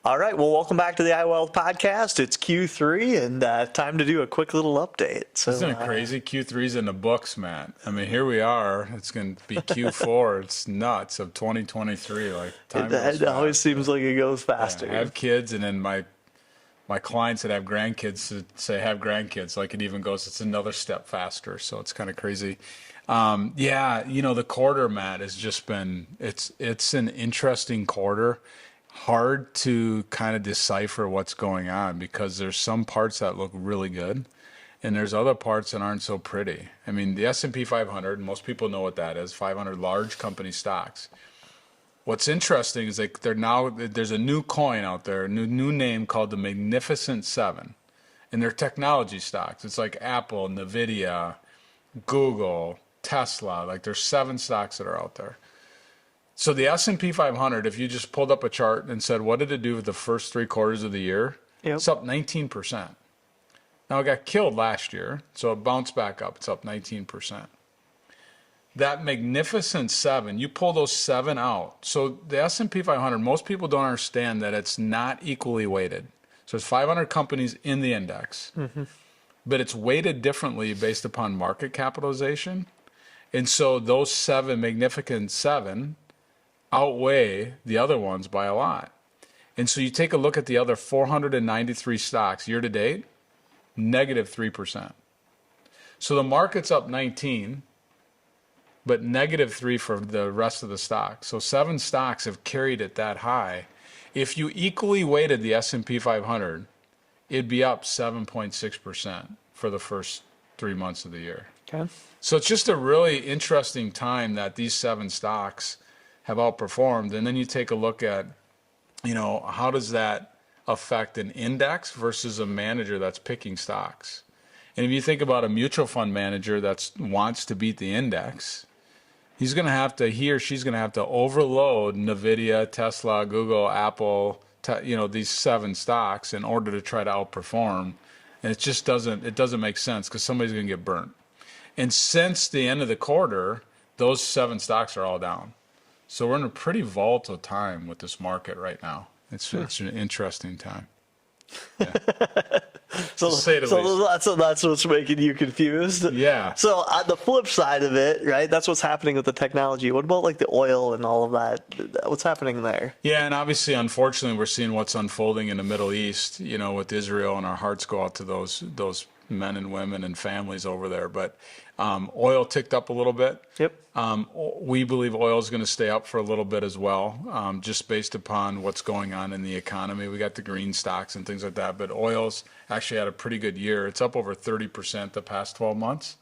All right, well, welcome back to the iWealth podcast. It's Q3 and time to do a quick little update. So, Isn't it crazy? Q3's in the books, Matt. I mean, here we are. It's going to be Q4. It's nuts of 2023. Like time goes it always fast. seems like it goes faster. Yeah, have kids, and then my clients that have grandkids say have grandkids. Like it even goes, it's another step faster. So it's kind of crazy. The quarter, Matt, has just been it's an interesting quarter. Hard to kind of decipher what's going on because there's some parts that look really good and there's other parts that aren't so pretty. I mean, the S&P 500, most people know what that is, 500 large company stocks. What's interesting is there's a new coin out there, a new name called the Magnificent Seven, and they're technology stocks. It's like Apple, Nvidia, Google, Tesla. Like there's 7 stocks that are out there. So the S&P 500, if you just pulled up a chart and said, what did it do with the first 3 quarters of the year? Yep. It's up 19%. Now it got killed last year, so it bounced back up. It's up 19%. That Magnificent Seven, you pull those 7 out. So the S&P 500, most people don't understand that it's not equally weighted. So there's 500 companies in the index, but it's weighted differently based upon market capitalization. And so those 7 Magnificent Seven outweigh the other ones by a lot. And so you take a look at the other 493 stocks year to date, negative 3%. So the market's up 19, but negative 3 for the rest of the stocks. So 7 stocks have carried it that high. If you equally weighted the S&P 500, it'd be up 7.6% for the first 3 months of the year. Okay. So it's just a really interesting time that these 7 stocks have outperformed. And then you take a look at, how does that affect an index versus a manager that's picking stocks? And if you think about a mutual fund manager that wants to beat the index, he or she's going to have to overload Nvidia, Tesla, Google, Apple, these 7 stocks in order to try to outperform. And it just doesn't make sense because somebody's going to get burnt. And since the end of the quarter, those 7 stocks are all down. So we're in a pretty volatile time with this market right now. It's an interesting time. Yeah. That's what's making you confused. Yeah. So on the flip side of it, right? That's what's happening with the technology. What about like the oil and all of that? What's happening there? Yeah, and obviously, unfortunately, we're seeing what's unfolding in the Middle East. With Israel, and our hearts go out to those men and women and families over there. But oil ticked up a little bit. Yep. We believe oil is going to stay up for a little bit as well, just based upon what's going on in the economy. We got the green stocks and things like that, but oil's actually had a pretty good year. It's up over 30% the past 12 months,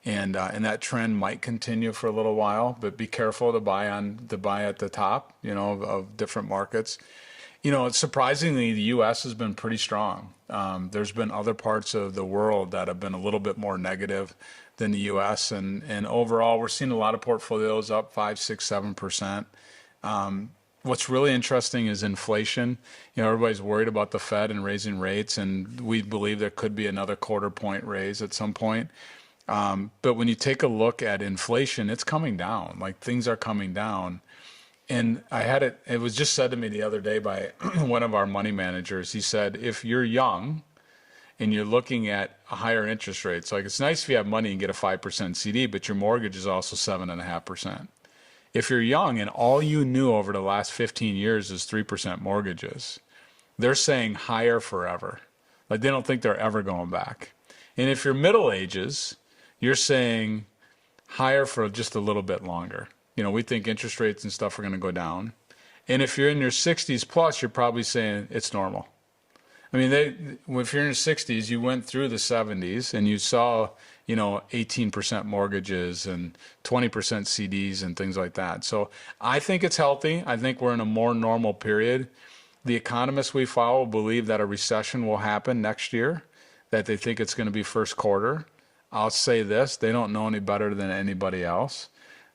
and that trend might continue for a little while. But be careful to buy at the top, of different markets. Surprisingly, the U.S. has been pretty strong. There's been other parts of the world that have been a little bit more negative than the U.S. And overall, we're seeing a lot of portfolios up 5, 6, 7%. What's really interesting is inflation. Everybody's worried about the Fed and raising rates, and we believe there could be another quarter point raise at some point. But when you take a look at inflation, it's coming down. Like things are coming down. And it was just said to me the other day by one of our money managers. He said, if you're young and you're looking at a higher interest rate, so like it's nice if you have money and get a 5% CD, but your mortgage is also 7.5%. If you're young and all you knew over the last 15 years is 3% mortgages, they're saying higher forever. Like they don't think they're ever going back. And if you're middle ages, you're saying higher for just a little bit longer. We think interest rates and stuff are going to go down. And if you're in your 60s plus, you're probably saying it's normal. I mean, if you're in your 60s, you went through the 70s and you saw, 18% mortgages and 20% CDs and things like that. So I think it's healthy. I think we're in a more normal period. The economists we follow believe that a recession will happen next year, that they think it's going to be first quarter. I'll say this, they don't know any better than anybody else.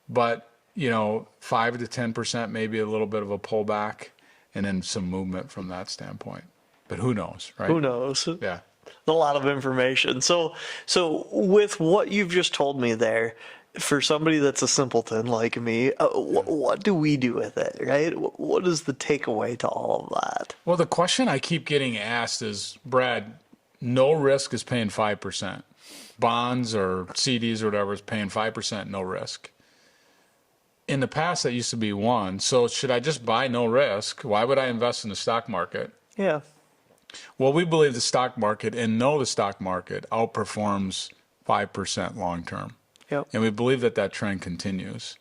But 5 to 10%, maybe a little bit of a pullback, and then some movement from that standpoint. But who knows, right? Who knows? Yeah. A lot of information. So with what you've just told me there, for somebody that's a simpleton like me, what do we do with it, right? What is the takeaway to all of that? Well, the question I keep getting asked is, Brad, no risk is paying 5%. Bonds or CDs or whatever is paying 5%, no risk. In the past, that used to be 1. So should I just buy no risk? Why would I invest in the stock market? Yeah. Well, we believe the stock market and know the stock market outperforms 5% long term. Yep. And we believe that that trend continues.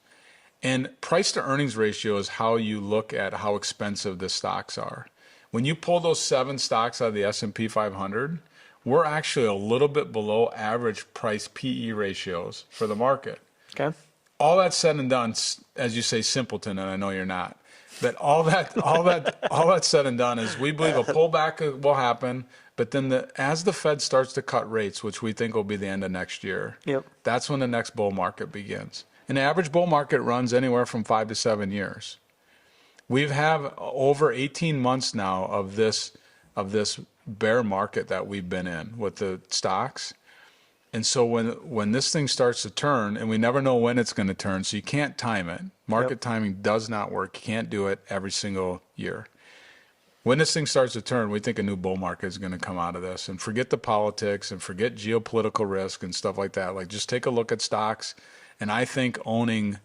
And price to earnings ratio is how you look at how expensive the stocks are. When you pull those 7 stocks out of the S&P 500, we're actually a little bit below average price PE ratios for the market. Okay. All that said and done, as you say, simpleton, and I know you're not, but all that said and done is we believe a pullback will happen, but then as the Fed starts to cut rates, which we think will be the end of next year, Yep. that's when the next bull market begins. An average bull market runs anywhere from 5 to 7 years. We've have over 18 months now of this bear market that we've been in with the stocks. And so when this thing starts to turn, and we never know when it's going to turn, so you can't time it. Market timing does not work. You can't do it every single year. When this thing starts to turn, we think a new bull market is going to come out of this. And forget the politics and forget geopolitical risk and stuff like that. Like, just take a look at stocks. And I think owning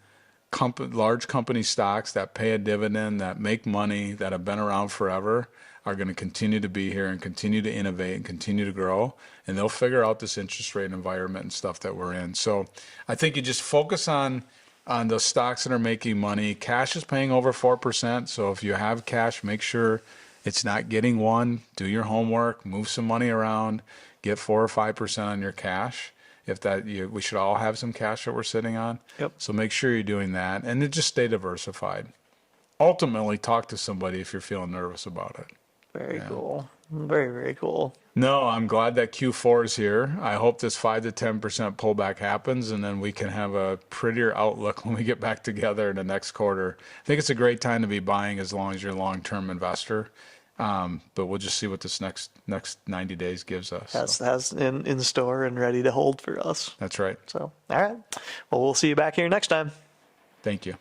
large company stocks that pay a dividend, that make money, that have been around forever, are going to continue to be here and continue to innovate and continue to grow. And they'll figure out this interest rate environment and stuff that we're in. So I think you just focus on the stocks that are making money. Cash is paying over 4%. So if you have cash, make sure it's not getting 1. Do your homework, move some money around, get 4 or 5% on your cash. We should all have some cash that we're sitting on. Yep. So make sure you're doing that, and then just stay diversified. Ultimately, talk to somebody if you're feeling nervous about it. Very cool. Very, very cool. No, I'm glad that Q4 is here. I hope this 5 to 10% pullback happens, and then we can have a prettier outlook when we get back together in the next quarter. I think it's a great time to be buying as long as you're a long-term investor. But we'll just see what this next 90 days gives us. Has in store and ready to hold for us. That's right. So, all right. Well, we'll see you back here next time. Thank you.